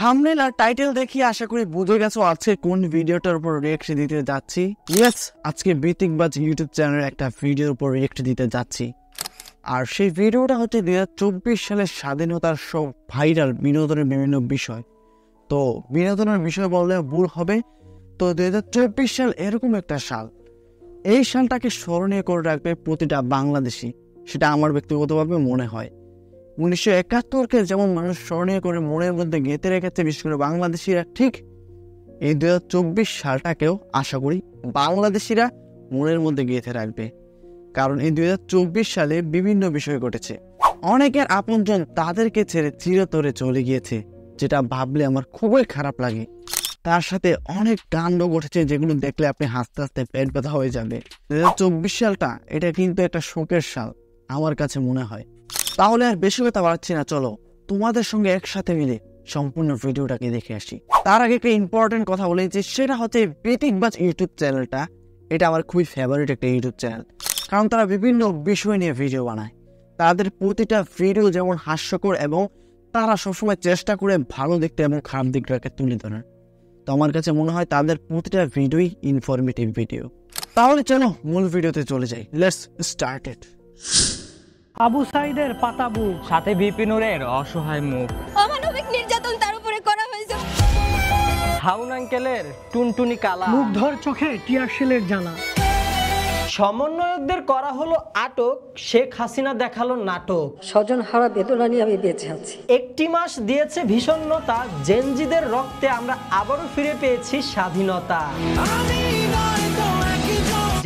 Thumbnail আর title দেখি আশা করি বুঝে গেছো আজকে কোন ভিডিওটার উপর রিঅ্যাক্ট দিতে যাচ্ছি। ইয়েস, আজকে বিতিকবাজ ইউটিউব চ্যানেলের একটা ভিডিওর উপর রিঅ্যাক্ট দিতে যাচ্ছি। আর সেই ভিডিওটা হচ্ছে 2024 সালের স্বাধীনতার সব ভাইরাল বিনোদনের বিভিন্ন বিষয়। তো বিনোদনের বিষয় বললে ভুল হবে। তো 2024 সাল এরকম একটা সাল, এই সালটাকে স্মরণীয় করে রাখবে প্রতিটা বাংলাদেশি, সেটা আমার ব্যক্তিগতভাবে মনে হয়। 1971-কে যেমন মানুষ স্মরণীয় করে মনের মধ্যে গেঁথে রেখেছে বিশেষ করে বাংলাদেশিরা, ঠিক এই 2024 সালটাকেও আশা করি বাংলাদেশিরা মনের মধ্যে গেঁথে রাখবে। কারণ এই 2024 সালে বিভিন্ন বিষয় ঘটেছে। অনেকের আপনজন তাদেরকে ছেড়ে চিরতরে চলে গিয়েছে, যেটা ভাবলে আমার খুবই খারাপ লাগে। তার সাথে অনেক কাণ্ড ঘটেছে যেগুলো দেখলে আপনি হাসতে হাসতে পেট ব্যথা হয়ে যাবে। 2024 সালটা এটা কিন্তু একটা শোকের সাল আমার কাছে মনে হয়। তাহলে আর বেশি কথা বাড়াচ্ছি না, চলো তোমাদের সঙ্গে একসাথে মিলে সম্পূর্ণ ভিডিওটাকে দেখে আসি। তার আগে একটা ইম্পর্টেন্ট কথা বলি, যে সেটা হচ্ছে বিতিকবাজ ইউটিউব চ্যানেলটা, এটা আমার খুবই ফেভারিট একটা ইউটিউব চ্যানেল। কারণ তারা বিভিন্ন বিষয় নিয়ে ভিডিও বানায়। তাদের প্রতিটা ভিডিও যেমন হাস্যকর এবং তারা সবসময় চেষ্টা করে ভালো দিকটা এবং খারাপ দিকটাকে তুলে ধরার। তো আমার কাছে মনে হয় তাদের প্রতিটা ভিডিওই ইনফরমেটিভ ভিডিও। তাহলে চলো মূল ভিডিওতে চলে যাই, লেটস স্টার্ট ইট। আবু সাইদের পাতা বুক, সাথে ভিপি নূরের অসহায় মুখ, অমানবিক নির্যাতন তার উপরে করা হয়েছে। হাউন আঙ্কেলের টুনটুনি কালা, মুগ্ধর চোখে টিয়ারশেলের জ্বালা। সমন্বয়কদের করা হলো আটক, শেখ হাসিনা দেখালো নাটক। স্বজন হারা বেদনা নিয়ে আমি বেঁচে আছি। একটি মাস দিয়েছে ভীষণতা, জেনজিদের রক্তে আমরা আবারও ফিরে পেয়েছি স্বাধীনতা।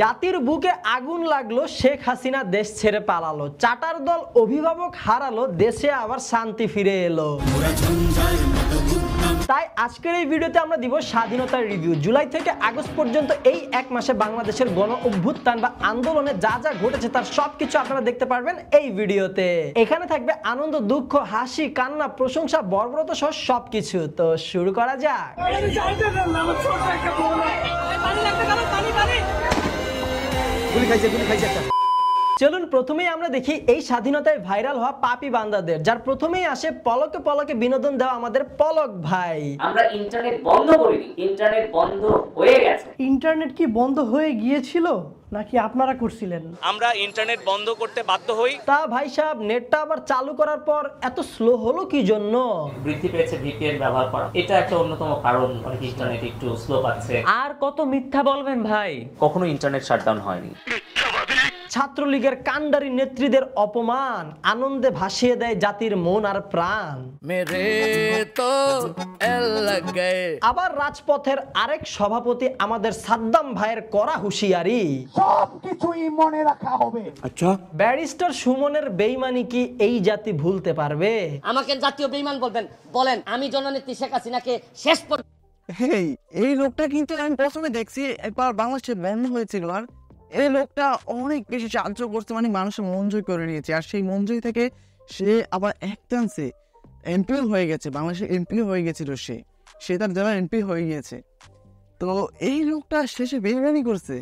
জাতির বুকে আগুন লাগলো, শেখ হাসিনা দেশ ছেড়ে পালালো। চাটার দল অভিভাবক হারালো, দেশে আবার শান্তি ফিরে এলো। তাই আজকের এই ভিডিওতে আমরা দিব স্বাধীনতার রিভিউ। জুলাই থেকে আগস্ট পর্যন্ত এই এক মাসে বাংলাদেশের গণ অভ্যুত্থান বা আন্দোলনে যা যা ঘটেছে তার সবকিছু আপনারা দেখতে পারবেন এই ভিডিওতে। এখানে থাকবে আনন্দ, দুঃখ, হাসি, কান্না, প্রশংসা, বর্বরতা সহ সবকিছু। তো শুরু করা যাক। চলুন প্রথমেই আমরা দেখি এই স্বাধীনতায় ভাইরাল হওয়া পাপি বান্দাদের, যার প্রথমেই আসে পলকে পলকে বিনোদন দেওয়া আমাদের পলক ভাই। আমরা ইন্টারনেট বন্ধ করিনি, ইন্টারনেট বন্ধ হয়ে গেছে। ইন্টারনেট কি বন্ধ হয়ে গিয়েছিল নাকি আপনারা করছিলেন? আমরা ইন্টারনেট বন্ধ করতে বাধ্য হই। তা ভাই সাহেব, নেটটা আবার চালু করার পর এত স্লো হলো কি জন্য? বৃদ্ধি পেয়েছে ভিপিএন ব্যবহার করা, এটা একটা অন্যতম কারণ। অনেক ইন্টারনেট একটু স্লো পাচ্ছে। আর কত মিথ্যা বলবেন ভাই, কখনো ইন্টারনেট শাটডাউন হয়নি। ছাত্রলীগের কাণ্ডারি নেত্রীদের অপমান আনন্দে ভাসিয়ে দেয় জাতির মন আর প্রাণ। আবার রাজপথের আরেক সভাপতি আমাদের সাদ্দাম ভাইয়ের করা হুঁশিয়ারি, সবকিছুই মনে রাখা হবে। আচ্ছা, ব্যারিস্টার সুমনের বেইমানি কি এই জাতি ভুলতে পারবে? আমাকে জাতীয় বেঈমান বলবেন, বলেন। আমি জননেত্রী শেখ হাসিনাকে শেষ পর্যন্ত। এই লোকটা কিন্তু আমি প্রথমে দেখছি একবার বাংলাদেশে ব্যান হয়েছিল, আর এই লোকটা অনেক বেশি সাহায্য করছে, মানে মানুষের মন জয় করে নিয়েছে। আর সেই মন জয় থেকে সে আবার এক চান্সে এমপি হয়ে গেছে, বাংলাদেশের এমপি হয়ে গেছিল। সে তার জেলার এমপি হয়ে গিয়েছে। তো এই লোকটা শেষে বেইমানি করছে,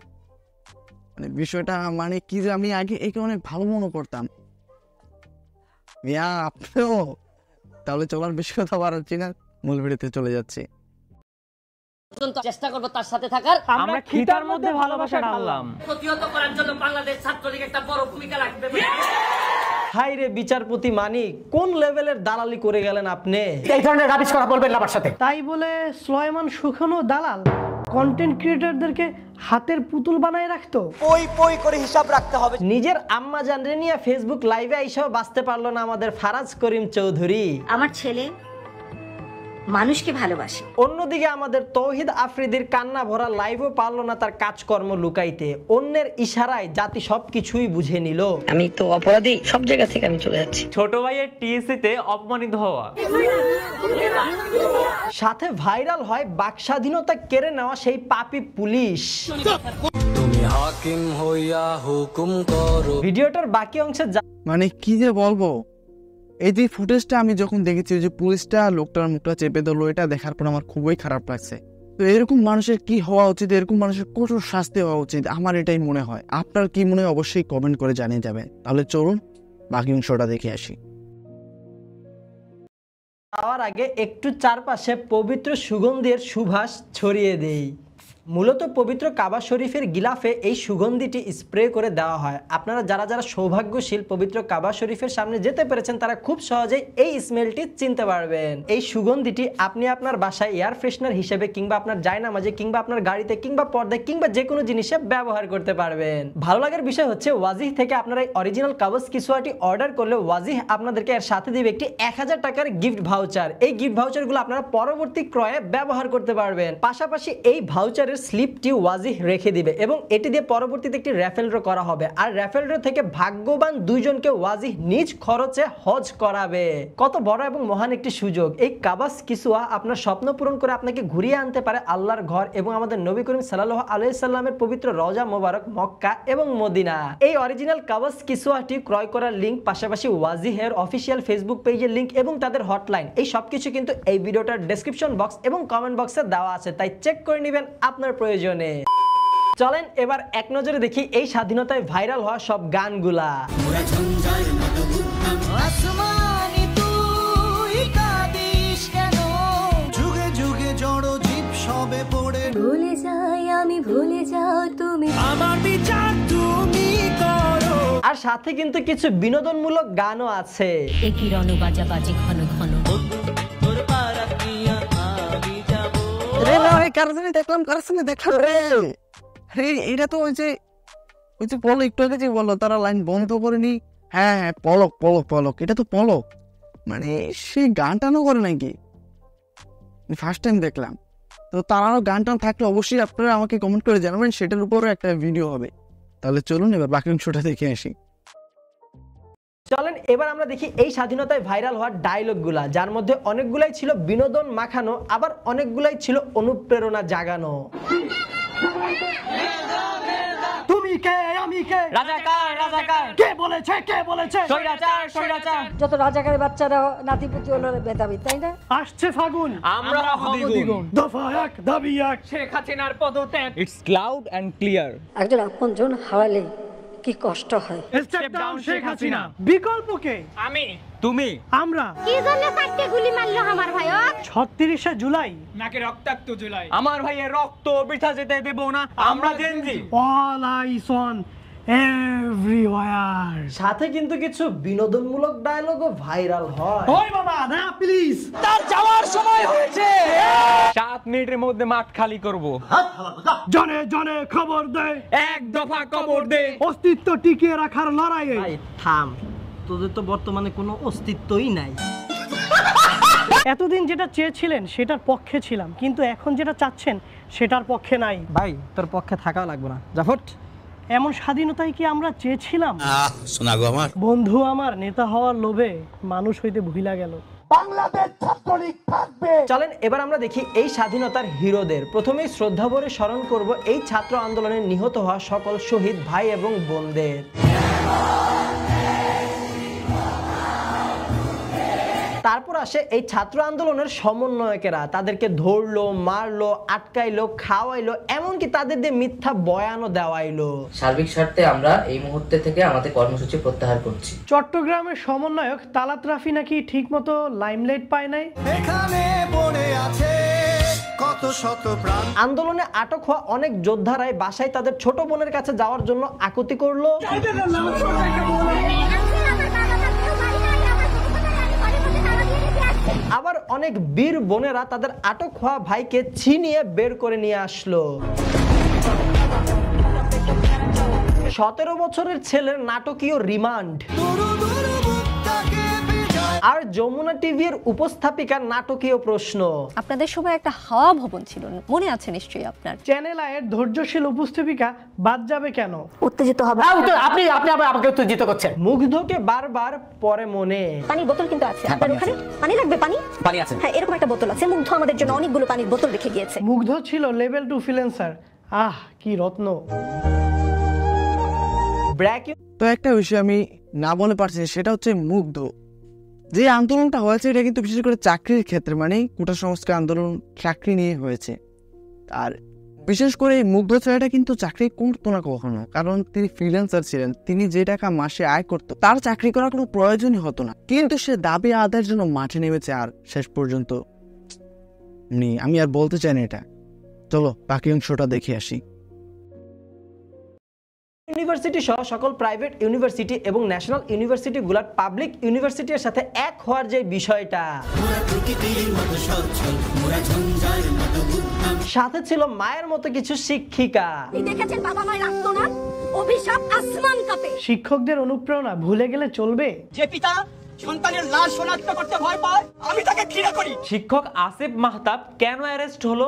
মানে বিষয়টা মানে কি যে আমি আগে একে অনেক ভালো মনে করতাম। আপনিও তাহলে চলার বেশি কথা বাড়াচ্ছি না, মূল ভিডিওতে চলে যাচ্ছে। চেষ্টা করব তার সাথে থাকার। আমরা খিতার মধ্যে ভালোবাসা ঢাললাম। প্রতিহত করার জন্য বাংলাদেশ ছাত্রলীগ একটা বড় ভূমিকা রাখবে। হাই রে বিচারপতি মানিক, কোন লেভেলের দালালি করে গেলেন আপনি? এই ধরনের রাবিশ কথা বলবেন না আমার সাথে। তাই বলে সুলাইমান সুখানো দালাল কন্টেন্ট ক্রিয়েটরদেরকে হাতের পুতুল বানায় রাখতো। পই করে হিসাব রাখতে হবে। নিজের আম্মা জানরে নিয়ে ফেসবুক লাইভে আইসাও বাঁচতে পারলো না আমাদের ফারাজ করিম চৌধুরী। আমার ছেলে মানুষকে ভালোবাসে। অন্যদিকে আমাদের তৌহিদ আফ্রিদির কান্না ভরা লাইভও পারলো না তার কাজকর্ম লুকাইতে। অন্যের ইশারায় জাতি সবকিছুই বুঝে নিল। আমি তো অপরাধী, সব জায়গা থেকে আমি চলে যাচ্ছি। ছোট ভাইয়ের টিএসসিতে অপমানিত হওয়া, সাথে ভাইরাল হয় বাক স্বাধীনতা কেড়ে নেওয়া সেই পাপী পুলিশ। ভিডিওটার বাকি অংশে মানে কি যে বলবো, এই যে ফুটেজটা আমি যখন দেখেছি, যে পুলিশটা লোকটার মুখটা চেপে ধরলো, এটা দেখার পর আমার খুবই খারাপ লাগছে। তো এরকম মানুষের কি হওয়া উচিত, এরকম মানুষের কঠোর শাস্তি হওয়া উচিত, আমার এটাই মনে হয়। আপনার কি মনে হয় অবশ্যই কমেন্ট করে জানিয়ে যাবেন। তাহলে চলুন বাকি অংশটা দেখে আসি। যাওয়ার আগে একটু চারপাশে পবিত্র সুগন্ধের সুবাস ছড়িয়ে দেই। মূলত পবিত্র কাবা শরীফের গিলাফে এই সুগন্ধিটি স্প্রে করে দেওয়া হয়। আপনারা যারা যারা সৌভাগ্যশীল পবিত্র কাবা শরীফের সামনে যেতে পেরেছেন তারা খুব সহজেই এই স্মেলটি চিনতে পারবেন। এই সুগন্ধিটি আপনি আপনার বাসায় এয়ার ফ্রেশনার হিসেবে কিংবা আপনার জায়নামাজে কিংবা আপনার গাড়িতে কিংবা পর্দায় কিংবা যে কোনো জিনিসে ব্যবহার করতে পারবেন। ভালো লাগার বিষয় হচ্ছে ওয়াজিহ থেকে আপনারা এই অরিজিনাল কাবাস কিসওয়াটি অর্ডার করলে ওয়াজিহ আপনাদেরকে এর সাথে দিবে একটি 1000 টাকার গিফট ভাউচার। এই গিফট ভাউচারগুলো আপনারা পরবর্তী ক্রয়ে ব্যবহার করতে পারবেন। পাশাপাশি এই ভাউচারের স্লিপটি ওয়াজিহ রেখে দিবে এবং এটি দিয়ে পরবর্তীতে একটি র্যাফেল ড্র করা হবে। আর র্যাফেল ড্র থেকে ভাগ্যবান 2 জনকে ওয়াজিহ নিজ খরচে হজ করাবে। কত বড় এবং মহান একটি সুযোগ। এই কাবাস কিসওয়া আপনার স্বপ্ন পূরণ করে আপনাকে ঘুরিয়ে আনতে পারে আল্লাহর ঘর এবং আমাদের নবী করিম সাল্লাল্লাহু আলাইহি সাল্লামের পবিত্র রওজা মোবারক মক্কা এবং মদিনা। এই অরিজিনাল কাবাস কিসওয়াটি ক্রয় করার লিংক, পাশাপাশি ওয়াজিহের অফিসিয়াল ফেসবুক পেজের লিংক এবং তাদের হটলাইন, এই সবকিছু কিন্তু এই ভিডিওটার ডেসক্রিপশন বক্স এবং কমেন্ট বক্সে দেওয়া আছে, তাই চেক করে নেবেন আপনার প্রয়োজনে। চলেন এবার এক নজরে দেখি এই স্বাধীনতায় ভাইরাল হওয়া সব গানগুলা। ভুলে যাই আমি, ভুলে যাও তুমি, আর সাথে কিন্তু কিছু বিনোদনমূলক গানও আছে। একই রণ বাজা বাজে ঘন ঘন। দেখলাম রে এটা তো ওই যে পলক একটু আগে যে বললো তারা লাইন বন্ধ করেনি। হ্যাঁ পলক পলক পলক, এটা তো পলক, মানে সে গান টানও করে নাকি, ফার্স্ট টাইম দেখলাম। তো তারাও গান টান থাকলে অবশ্যই আপনারা আমাকে কমেন্ট করে জানাবেন, সেটার উপরও একটা ভিডিও হবে। তাহলে চলুন এবার বাকি অংশটা দেখে আসি। চলেন এবার আমরা দেখি এই স্বাধীনতায় ভাইরাল হওয়ার ডায়লগগুলা, যার মধ্যে অনেকগুলাই ছিল বিনোদন মাখানো, আবার অনেকগুলাই ছিল অনুপ্রেরণা জাগানো। তুমি কে আমি কে, রাজাকার রাজাকার, কে বলেছে কে বলেছে, স্বৈরাচার স্বৈরাচার। যত রাজাকারের বাচ্চারা নাতিপুতি হলো মেধাবী, তাই না? আসছে ফাগুন, আমরা হব দ্বিগুণ। দফা এক দাবি এক, শেখ হাসিনার পদত্যাগ। It's cloud and clear. একজন আপনজন হারালে কি কষ্ট হয়। Step down Sheikh Hasina. বিকল্প কে? আমি, তুমি, আমরা। কি জন্য 4টে গুলি মারলো আমার ভাই? 36শে জুলাই নাকি রক্তাক্ত জুলাই। আমার ভাইয়ের রক্ত বৃথা যেতে দেব না, আমরা Gen Z. All ice on everywhere. সাথে কিন্তু কিছু বিনোদনমূলক ডায়লগও ভাইরাল হয়। ওই বাবা না প্লিজ, তার যাওয়ার সময় হয়েছে। 7 মিনিটের মধ্যে মাঠ খালি করব। জনে জনে খবর দে, এক দফা কবর দে। অস্তিত্ব টিকিয়ে রাখার লড়াইয়ে। ভাই থাম, তোদের তো বর্তমানে কোনো অস্তিত্বই নাই। এতদিন যেটা চেয়েছিলেন সেটার পক্ষে ছিলাম, কিন্তু এখন যেটা চাচ্ছেন সেটার পক্ষে নাই। ভাই তোর পক্ষে থাকা লাগবে না, জাফট। এমন স্বাধীনতাই কি আমরা চেয়েছিলাম? বন্ধু আমার নেতা হওয়ার লোভে মানুষ হইতে ভুলা গেল। বাংলাদেশ ছাত্রলীগ থাকবে। চলেন এবার আমরা দেখি এই স্বাধীনতার হিরোদের। প্রথমেই শ্রদ্ধাভরে স্মরণ করব এই ছাত্র আন্দোলনে নিহত হওয়া সকল শহীদ ভাই এবং বোনদের। তারপর আসে এই ছাত্র আন্দোলনের সমন্বয়কেরা, তাদেরকে ধরলো, মারলো, আটকাইলো, খাওয়াইলো, এমনকি তাদের দিয়ে মিথ্যা বয়ানও দেওয়াইলো। সার্বিক স্বার্থে আমরা এই মুহূর্তে থেকে আমাদের কর্মসূচি প্রত্যাহার করছি। চট্টগ্রামের সমন্বয়ক তালাত রাফি নাকি ঠিকমতো লাইমলাইট পায় নাই। এখানে পড়ে আছে কত শত প্রাণ। আন্দোলনে আটক হওয়া অনেক যোদ্ধারাই বাসায় তাদের ছোট বোনের কাছে যাওয়ার জন্য আকুতি করলো। আবার অনেক বীর বোনেরা তাদের আটক হওয়া ভাইকে ছিনিয়ে বের করে নিয়ে আসলো। 17 বছরের ছেলের নাটকীয় রিমান্ড। আর যমুনা টিভির উপস্থাপিকার নাটকীয় প্রশ্ন। আপনাদের সময় একটা হাওয়া ভবন ছিল, মনে আছে নিশ্চয়ই আপনার? চ্যানেল আয়ের ধৈর্যশীল উপস্থাপিকা বাদ যাবে কেন? উত্তেজিত হবে। আপনি আপনি আবার আমাকে উত্তেজিত করছেন। মুগ্ধকে বারবার পরে মনে। পানির বোতল কিন্তু আছে আপনার ওখানে? পানি লাগবে? পানি আছে। হ্যাঁ, এরকম একটা বোতল আছে। মুগ্ধ আমাদের জন্য অনেকগুলো পানির বোতল রেখে গিয়েছে। মুগ্ধ ছিল লেভেল 2 ফ্রিল্যান্সার। আহ কি রত্ন। তো একটা বিষয় আমি না বলে পারছি, সেটা হচ্ছে মুগ্ধ। যে আন্দোলনটা হয়েছে এটা কিন্তু বিশেষ করে চাকরির ক্ষেত্রে, মানে কোটা সংস্কার আন্দোলন চাকরি নিয়ে হয়েছে। আর বিশেষ করে এই মুগ্ধ ছেলেটা কিন্তু চাকরি করতো না কখনো, কারণ তিনি ফ্রিল্যান্সার ছিলেন। তিনি যে টাকা মাসে আয় করতো তার চাকরি করার কোনো প্রয়োজনই হতো না, কিন্তু সে দাবি আদায়ের জন্য মাঠে নেমেছে। আর শেষ পর্যন্ত আমি আর বলতে চাই না এটা। চলো বাকি অংশটা দেখে আসি। ইউনিভার্সিটি সহ সকল প্রাইভেট ইউনিভার্সিটি এবং ন্যাশনাল ইউনিভার্সিটিগুলোর পাবলিক ইউনিভার্সিটির সাথে এক হওয়ার যে বিষয়টা, সাথে ছিল মায়ের মতো কিছু শিক্ষিকা। দেখেছেন বাবা মায়ের আত্মনাদ, অভিশাপ আসমান কাঁপে। শিক্ষকদের অনুপ্রেরণা ভুলে গেলে চলবে? যে পিতা সন্তানের লাশ শনাক্ত করতে ভয় পায়, আমি তাকে ঘৃণা করি। শিক্ষক আসিফ মাহতাব কেন অ্যারেস্ট হলো?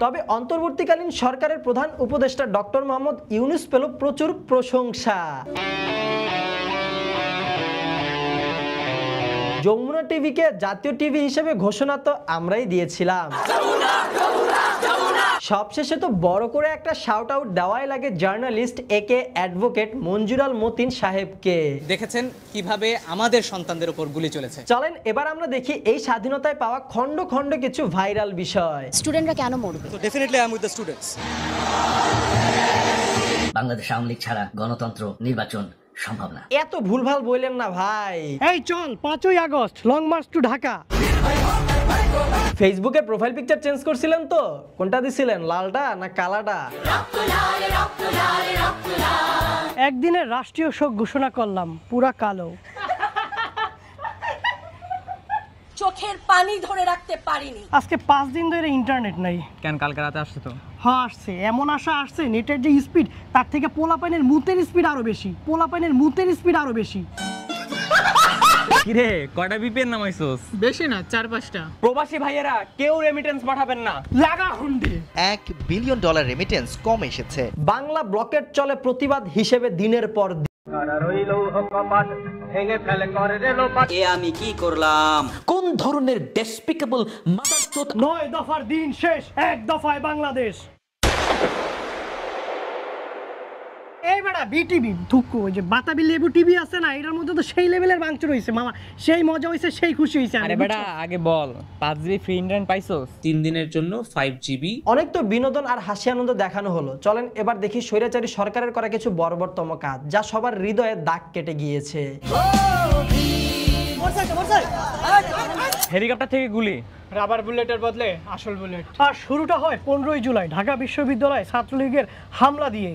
তবে অন্তর্বর্তীকালীন সরকারের প্রধান উপদেষ্টা ডক্টর মোহাম্মদ ইউনূস পেল প্রচুর প্রশংসা। যমুনা টিভিকে জাতীয় টিভি হিসেবে ঘোষণা তো আমরাই দিয়েছিলাম। সবশেষে তো বড় করে একটা শাউট আউট দেওয়াই লাগে জার্নালিস্ট একে অ্যাডভোকেট মঞ্জুরাল মতিন সাহেবকে। দেখেছেন কিভাবে আমাদের সন্তানদের উপর গুলি চলেছে। চলেন এবার আমরা দেখি এই স্বাধীনতায় পাওয়া খন্ড খন্ড কিছু ভাইরাল বিষয়। স্টুডেন্টরা কেন মরবে? So definitely I'm with the students. Bangladesh Awami League ছাড়া গণতন্ত্র নির্বাচন সম্ভব না। এত ভুলভাল বললেন না ভাই। এই চল 5ই August long march to Dhaka. ফেসবুকের প্রোফাইল পিকচার চেঞ্জ করছিলেন তো? কোনটা দিছিলেন, লালটা না কালাটা? একদিনের রাষ্ট্রীয় শোক ঘোষণা করলাম, পুরা কালো। চোখের পানি ধরে রাখতে পারিনি। আজকে 5 দিন ধরে ইন্টারনেট নাই। কেন কালকে রাতে আসছে তো? হ্যাঁ আসছে, এমন আশা আসছে নেটের যে স্পিড তার থেকে পোলাপাইনের মুতের স্পিড আরো বেশি। কিরে কয়টা বিপিএন নামাইছস? বেশি না, 4-5টা। প্রবাসী ভাইয়েরা কেউ রেমিটেন্স পাঠাবেন না। লাগা হুন্ডি। $1 বিলিয়ন রেমিটেন্স কম এসেছে। বাংলা ব্লকেট চলে প্রতিবাদ হিসেবে দিনের পর দিন। আমি কি করলাম? কোন ধরনের ডেসপিকেবল মাদারচোদ! 9 দফার দিন শেষ, 1 দফায় বাংলাদেশ। এই বেটা বিটিভি থুকু, ওই যে বাতাবি লেবু টিভি আছে না, এটার মধ্যে তো সেই লেভেলের ভাঙচুর হইছে মামা, সেই মজা হইছে, সেই খুশি হইছে। আরে বেটা আগে বল 5 জিবি ফ্রি ইন্টারনেট পাইছস? 3 দিনের জন্য 5 জিবি। অনেক তো বিনোদন আর হাসি আনন্দ দেখানো হলো, চলেন এবার দেখি স্বৈরাচারী সরকারের করা কিছু বর্বরতম কাজ যা সবার হৃদয়ে দাগ কেটে গিয়েছে। হেলিকপ্টার থেকে গুলি, রাবার বুলেটের বদলে আসল বুলেট। আর শুরুটা হয় 15ই জুলাই ঢাকা বিশ্ববিদ্যালয় ছাত্রলীগের হামলা দিয়ে।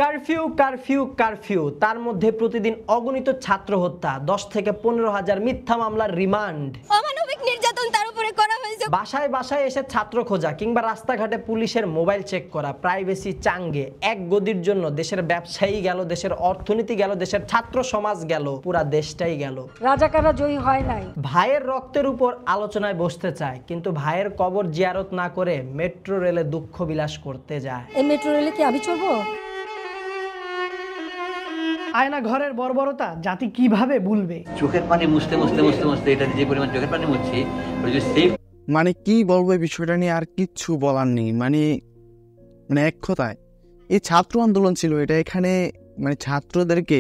কারফিউ কারফিউ কারফিউ, তার মধ্যে প্রতিদিন অগণিত ছাত্র হত্যা, 10 থেকে 15,000 মিথ্যা মামলার রিমান্ড, অমানবিক নির্যাতন তার উপরে করা হয়েছে। বাসায় বাসায় এসে ছাত্র খোঁজা কিংবা রাস্তাঘাটে পুলিশের মোবাইল চেক করা, প্রাইভেসি চাঙ্গে। এক গদির জন্য দেশের ব্যবসায়ী গেল, দেশের অর্থনীতি গেল, দেশের ছাত্র সমাজ গেল, পুরা দেশটাই গেল। রাজাকাররা জয়ী হয় নাই। ভাইয়ের রক্তের উপর আলোচনায় বসতে চায়, কিন্তু ভাইয়ের কবর জিয়ারত না করে মেট্রো রেলে দুঃখ বিলাস করতে যায়। এই মেট্রো রেলে কি আমি চড়বো? আয়না ঘরের বর্বরতা জাতি কিভাবে ভুলবে? চোখের পানি মুছতে মুছতে মুছতে মুছতে এটা যে পরিমাণ চোখের পানি মুছছি, মানে কি বলবো এই বিষয়টা নিয়ে, আর কিচ্ছু বলার নেই। মানে এক কথায় এই ছাত্র আন্দোলন ছিল, এটা এখানে মানে ছাত্রদেরকে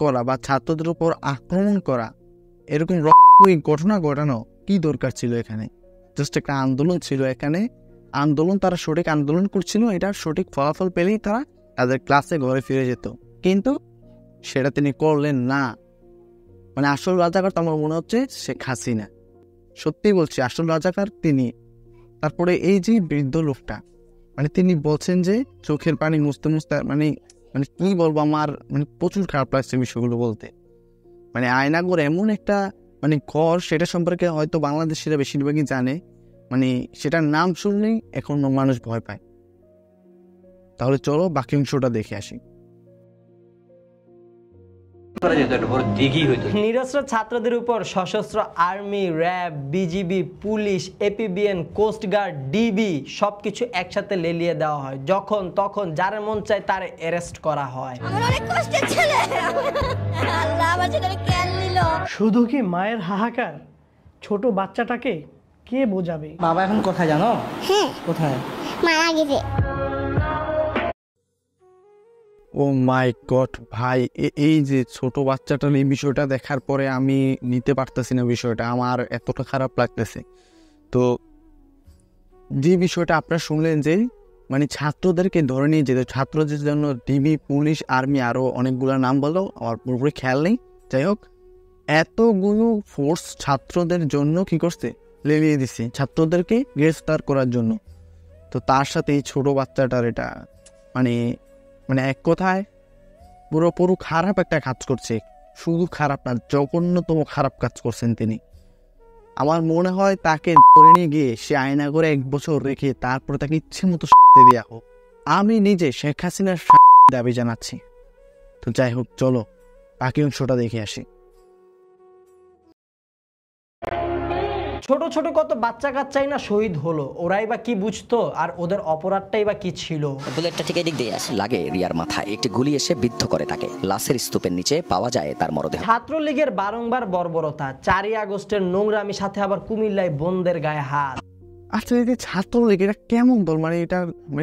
করা বা ছাত্রদের উপর আক্রমণ করা, এরকম ঘটনা ঘটানো কি দরকার ছিল? এখানে জাস্ট একটা আন্দোলন ছিল, এখানে আন্দোলন, তারা সঠিক আন্দোলন করছিল, এটার সঠিক ফলাফল পেলেই তারা তাদের ক্লাসে ঘরে ফিরে যেত, কিন্তু সেটা তিনি করলেন না। মানে আসল রাজাকার তো আমার মনে হচ্ছে শেখ হাসিনা, সত্যি বলছি আসল রাজাকার তিনি। তারপরে এই যে বৃদ্ধ লোকটা, মানে তিনি বলছেন যে চোখের পানি মুছতে মুছতে, মানে কি বলবো, আমার মানে প্রচুর খারাপ লাগছে বিষয়গুলো বলতে। মানে আয়নাগর এমন একটা ঘর, সেটা সম্পর্কে হয়তো বাংলাদেশিরা বেশিরভাগই জানে, মানে সেটার নাম শুনলেই এখন মানুষ ভয় পায়। তাহলে চলো বাকি অংশটা দেখে আসি। নিরস্ত্র ছাত্রদের উপর সশস্ত্র army, RAB, BGB, police, APBN, coastguard, DB সবকিছু একসাথে লেলিয়ে দেওয়া হয়। যখন তখন যার মন চায় তার অ্যারেস্ট করা হয়। শুধু কি মায়ের হাহাকার, ছোট বাচ্চাটাকে কে বোঝাবে? বাবা এখন কোথায় জানো? কোথায়? মারা গেছে। ও মাই গড ভাই, এই যে ছোট বাচ্চাটার এই বিষয়টা দেখার পরে আমি নিতে পারতেছি না বিষয়টা, আমার এতটা খারাপ লাগতেছে। তো যে বিষয়টা আপনারা শুনলেন যে মানে ছাত্রদেরকে ধরে নিয়ে যেত, ছাত্রদের জন্য ডিবি, পুলিশ, আর্মি, আরও অনেকগুলো নাম বলো, আমার পুরোপুরি খেয়াল নেই। যাই হোক, এতগুলো ফোর্স ছাত্রদের জন্য কি করছে, লেলিয়ে দিছে ছাত্রদেরকে গ্রেফতার করার জন্য। তো তার সাথে এই ছোটো বাচ্চাটার এটা মানে মানে এক কথায় পুরোপুরি খারাপ একটা কাজ করছে। শুধু খারাপ না, জঘন্যতম খারাপ কাজ করছেন তিনি। আমার মনে হয় তাকে ধরে নিয়ে গিয়ে সে আয়না করে 1 বছর রেখে তারপরে তাকে ইচ্ছে মতো দেওয়া হোক। আমি নিজে শেখ হাসিনার দাবি জানাচ্ছি। তো যাই হোক, চলো বাকি অংশটা দেখে আসি। ছোট ছোট কত বাচ্চা কাচ্চাই না শহীদ হলো, ওরাই বা কি বুঝতো আর ওদের অপরাধটাই বা কি ছিল। বুলেটটা ঠিক এদিক দিয়ে আসে, লাগে রিয়ার মাথায়, একটি গুলি এসে বিদ্ধ করে তাকে। লাশের স্তূপের নিচে পাওয়া যায় তার মরদেহ। ছাত্রলীগের বারংবার বর্বরতা, 4ই আগস্টের নোংরামি, সাথে আবার কুমিল্লায় বোনদের গায়ে হাত। আচ্ছা, এই যে ছাত্রলীগ এটা কেমন দল, মানে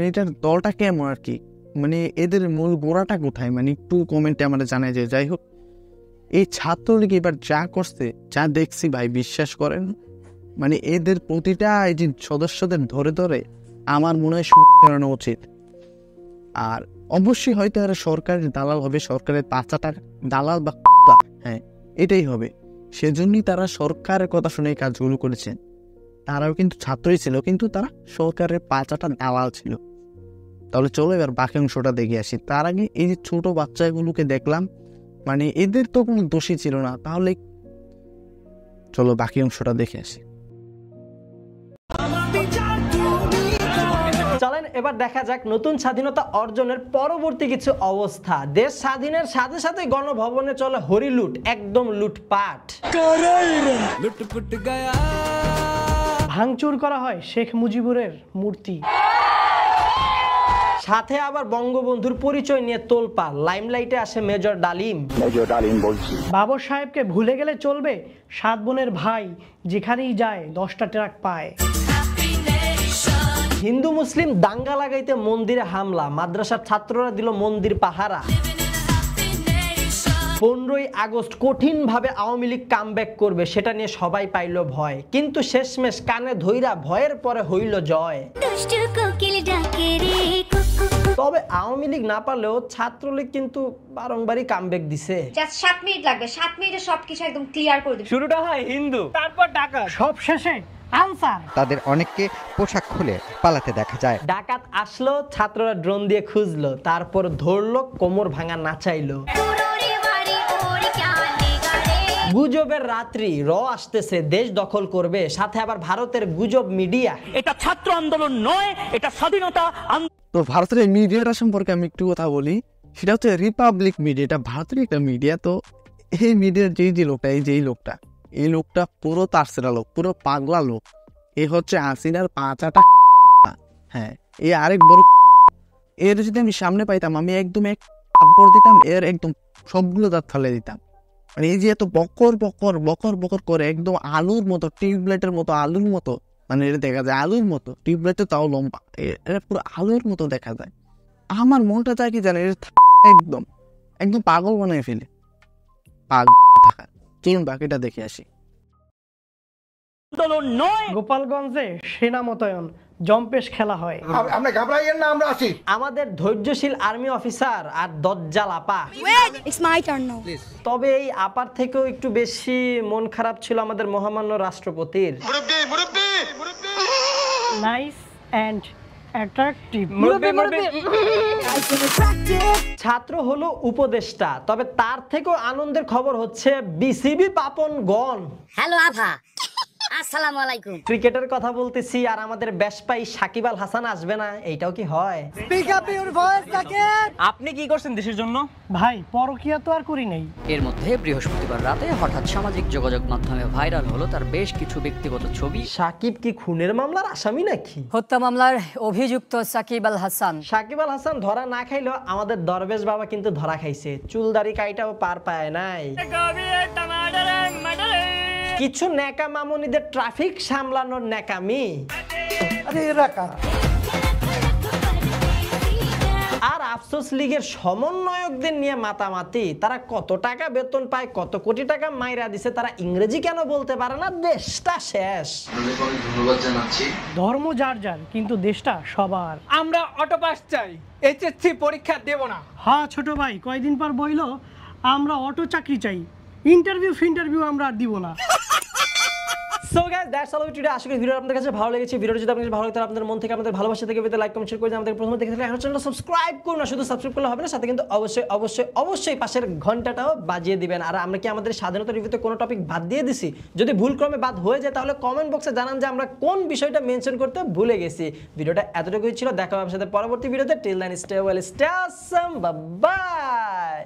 এটার দলটা কেমন আর কি, মানে এদের মূল গোড়াটা কোথায়, মানে একটু কমেন্টে আমাদের জানাই যায়। যাই হোক, এই ছাত্রলীগ এবার যা করছে, যা দেখছি ভাই, বিশ্বাস করেন মানে এদের প্রতিটা এই যে সদস্যদের ধরে ধরে আমার মনে হয় করানো উচিত। আর অবশ্যই হয়তো এরা সরকারের দালাল হবে, সরকারের 5 টাকা দালাল বা হ্যাঁ এটাই হবে। সেজন্যই তারা সরকারের কথা শুনে এই কাজগুলো করেছেন। তারাও কিন্তু ছাত্রই ছিল, কিন্তু তারা সরকারের 5 টাকা দালাল ছিল। তাহলে চলো এবার বাকি অংশটা দেখে আসি। তার আগে এই যে ছোট বাচ্চাগুলোকে দেখলাম, মানে এদের তো কোনো দোষী ছিল না, তাহলে চলো বাকি অংশটা দেখে আসি। চলেন এবার দেখা যাক নতুন স্বাধীনতা অর্জনের পরবর্তী কিছু অবস্থা। দেশ স্বাধীনের সাথে সাথে গণভবনে চলে হরিলুট, একদম লুটপাট। ভাঙচুর করা হয় শেখ মুজিবুরের মূর্তি, সাথে আবার বঙ্গবন্ধুর পরিচয় নিয়ে তোলপাড়। লাইমলাইটে আসে মেজর ডালিম। বলছি বাবর সাহেবকে ভুলে গেলে চলবে, 7 বোনের ভাই যেখানেই যায় 10টা ট্রাক পায়। হিন্দু মুসলিম দাঙ্গা লাগাইতে মন্দিরে হামলা, মাদ্রাসার ছাত্ররা দিল মন্দির পাহারা। 15ই আগস্ট কঠিন ভাবে আওয়ামী লীগ কামব্যাক করবে, সেটা নিয়ে সবাই পাইল ভয়, কিন্তু শেষমেশ কানে ধইরা ভয়ের পরে হইল জয়। তবে আওয়ামী লীগ না পারলেও ছাত্রলীগ কিন্তু বারংবারই কামব্যাক দিছে। জাস্ট 7 মিনিট লাগবে, 7 মিনিটে সবকিছু একদম ক্লিয়ার করে দিবে। শুরুটা হয় হিন্দু, তারপর টাকা, সব শেষে আনসার। তাদের অনেককে পোশাক খুলে পালাতে দেখা যায়। ডাকাত আসলো, ছাত্ররা ড্রোন দিয়ে খুঁজলো, তারপর ধরলো, কোমর ভাঙা নাচাইলো। গুজবের রাত্রি, র আসতেছে, দেশ দখল করবে, সাথে আবার ভারতের গুজব মিডিয়া। এটা ছাত্র আন্দোলন নয়, এটা স্বাধীনতা। তো ভারতের এই মিডিয়াটা সম্পর্কে আমি একটু কথা বলি। সেটা হচ্ছে রিপাবলিক মিডিয়া, এটা ভারতের একটা মিডিয়া। তো এই মিডিয়ার এই লোকটা পুরো তারসেরা লোক, পুরো পাগলা লোক। এ হচ্ছে হাসিনার 5 আটা। হ্যাঁ, এই আরেক বড়। এর যদি আমি সামনে পাইতাম, আমি একদম এক থাপ্পড় দিতাম, এর একদম সবগুলো দাঁত ফেলে দিতাম। মানে এই যে এত বকর বকর করে একদম আলুর মতো, টিউবলাইটের মতো, আলুর মতো, মানে এটা দেখা যায় আলুর মতো, টিউবলাইটে তাও লম্বা, এটা পুরো আলুর মতো দেখা যায়। আমার মনটা চায় কি জানে, একদম পাগল বানিয়ে ফেলে। পাগল থাকা। চলুন বাকিটা দেখে আসি। গোপালগঞ্জে সেনা মোতায়েন, জম্পেশ খেলা হয়। আপনি ঘাবড়াইয়েন না, আমরা আছি। আমাদের ধৈর্যশীল আর্মি অফিসার আর দজ্জাল আপা। তবে এই আপার থেকেও একটু বেশি মন খারাপ ছিল আমাদের মহামান্য রাষ্ট্রপতির। Nice and attractive. ছাত্র হলো উপদেষ্টা, তবে তার থেকেও আনন্দের খবর হচ্ছে বিসিবি পাপন গণ। হ্যালো আভা, আসসালামু আলাইকুম। ক্রিকেটের কথা বলতেছি, আর আমাদের ব্যাসপাই সাকিব আল হাসান আসবে না, এইটাও কি হয়? আপনি কি করছেন দেশের জন্য? ভাই পরকিয়া তো আর করি নাই। এর মধ্যে বৃহস্পতিবার রাতে হঠাৎ সামাজিক যোগাযোগ মাধ্যমে ভাইরাল হলো তার বেশ কিছু ব্যক্তিগত ছবি। সাকিব কি খুনের মামলার আসামি নাকি? হত্যা মামলার অভিযুক্ত সাকিব আল হাসান। সাকিব আল হাসান ধরা না খাইলেও আমাদের দরবেশ বাবা কিন্তু ধরা খাইছে, চুলদারি কাইটাও পার পায় নাই। কিছু নেকা মামুনিদের ট্রাফিক সামলানোর নেকামি। আর আফসোস লীগের সমন্বয়কদের নিয়ে মাতামাতি, তারা কত টাকা বেতন পায়, কত কোটি টাকা মাইরা দিছে, তারা ইংরেজি কেন বলতে পারে না, দেশটা শেষ। ধন্যবাদ জানাচ্ছি। ধর্ম যার যার, কিন্তু দেশটা সবার। আমরা অটো পাস চাই, এইচএসসি পরীক্ষা দেব না। হ্যাঁ ছোট ভাই, কয়দিন পর বইলো আমরা অটো চাকরি চাই, ইন্টারভিউ আমরা আর দিব না। So guys that's all today. আশা করি ভিডিও আপনাদের কাছে ভালো লেগেছে। ভিডিওটা যদি আপনাদের ভালো লাগে তাহলে আপনাদের মন থেকে আমাদের ভালোবাসা থেকে লাইক কমেন্ট শেয়ার করে দিন। আমাদের প্রথমে দেখে থাকলে এখন চ্যানেলটা সাবস্ক্রাইব করুন না, শুধু সাবস্ক্রাইব করলে হবে না, সাথে কিন্তু অবশ্যই অবশ্যই অবশ্যই পাশের ঘন্টাটাও বাজিয়ে দিবেন। আর আমরা কি আমাদের স্বাধীনতা রিভিউতে কোনো টপিক বাদ দিয়ে দিছি? যদি ভুলক্রমে বাদ হয়ে যায় তাহলে কমেন্ট বক্সে জানান যে আমরা কোন বিষয়টা মেনশন করতে ভুলে গেছি। ভিডিওটা এতটুকুই ছিল, দেখা হবে আপনার সাথে পরবর্তী ভিডিওতে। Till then stay well, stay awesome, bye.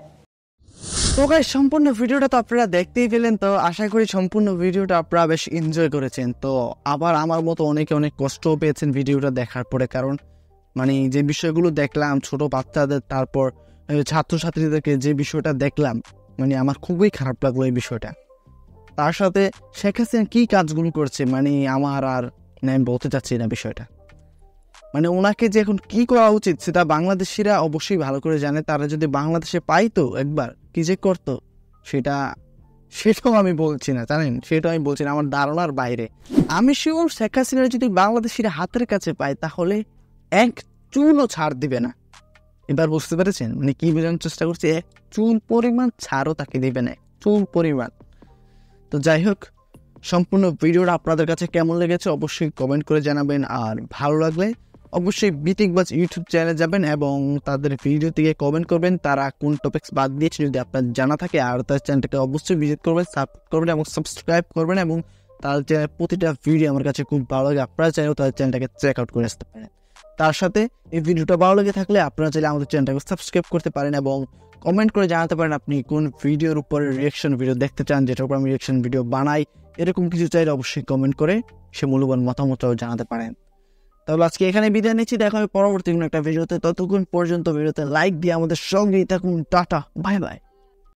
তো গাইস সম্পূর্ণ ভিডিওটা তো আপনারা দেখতেই পেলেন, তো আশা করি সম্পূর্ণ ভিডিওটা আপনারা বেশ এনজয় করেছেন। তো আবার আমার মতো অনেকে অনেক কষ্টও পেয়েছেন ভিডিওটা দেখার পরে, কারণ মানে যে বিষয়গুলো দেখলাম ছোট বাচ্চাদের, তারপর ছাত্রছাত্রীদেরকে যে বিষয়টা দেখলাম, মানে আমার খুবই খারাপ লাগলো এই বিষয়টা। তার সাথে শেখ হাসিনা কী কাজগুলো করছে, মানে আমার আর আমি বলতে চাচ্ছি না বিষয়টা। মানে ওনাকে যে এখন কী করা উচিত সেটা বাংলাদেশিরা অবশ্যই ভালো করে জানে। তারা যদি বাংলাদেশে পাইতো একবার কী যে করতো সেটাও আমি বলছি না, জানেন, সেটাও আমি বলছি না, আমার ধারণার বাইরে। আমি শিওর শেখ হাসিনা যদি বাংলাদেশিরা হাতের কাছে পায় তাহলে এক চুলও ছাড় দিবে না। এবার বুঝতে পেরেছেন মানে কী বোঝানোর চেষ্টা করছি? এক চুল পরিমাণ ছাড়ও তাকে দেবে না, চুল পরিমাণ। তো যাই হোক, সম্পূর্ণ ভিডিওটা আপনাদের কাছে কেমন লেগেছে অবশ্যই কমেন্ট করে জানাবেন। আর ভালো লাগলে অবশ্যই বিতিকবাজ ইউটিউব চ্যানেলে যাবেন এবং তাদের ভিডিও থেকে কমেন্ট করবেন তারা কোন টপিকস বাদ দিয়েছে যদি আপনার জানা থাকে। আর তার চ্যানেলটাকে অবশ্যই ভিজিট করবেন, সাপোর্ট করবেন এবং সাবস্ক্রাইব করবেন। এবং তার চ্যানেলের প্রতিটা ভিডিও আমার কাছে খুব ভালো লাগে, আপনারা চাইলেও তাদের চ্যানেলটাকে চেক আউট করে আসতে পারেন। তার সাথে এই ভিডিওটা ভালো লেগে থাকলে আপনারা চাইলে আমাদের চ্যানেলটাকে সাবস্ক্রাইব করতে পারেন এবং কমেন্ট করে জানাতে পারেন আপনি কোন ভিডিওর উপরে রিয়াকশন ভিডিও দেখতে চান, যেটার উপর আমি রিয়াকশন ভিডিও বানাই। এরকম কিছু চাইলে অবশ্যই কমেন্ট করে সে মূল্যবান মতামতটাও জানাতে পারেন। তাহলে আজকে এখানে বিদায় নিচ্ছি, দেখা হবে পরবর্তী কোনো একটা ভিডিওতে। ততক্ষণ পর্যন্ত ভিডিওতে লাইক দিয়ে আমাদের সঙ্গেই থাকুন। Tata, bye bye.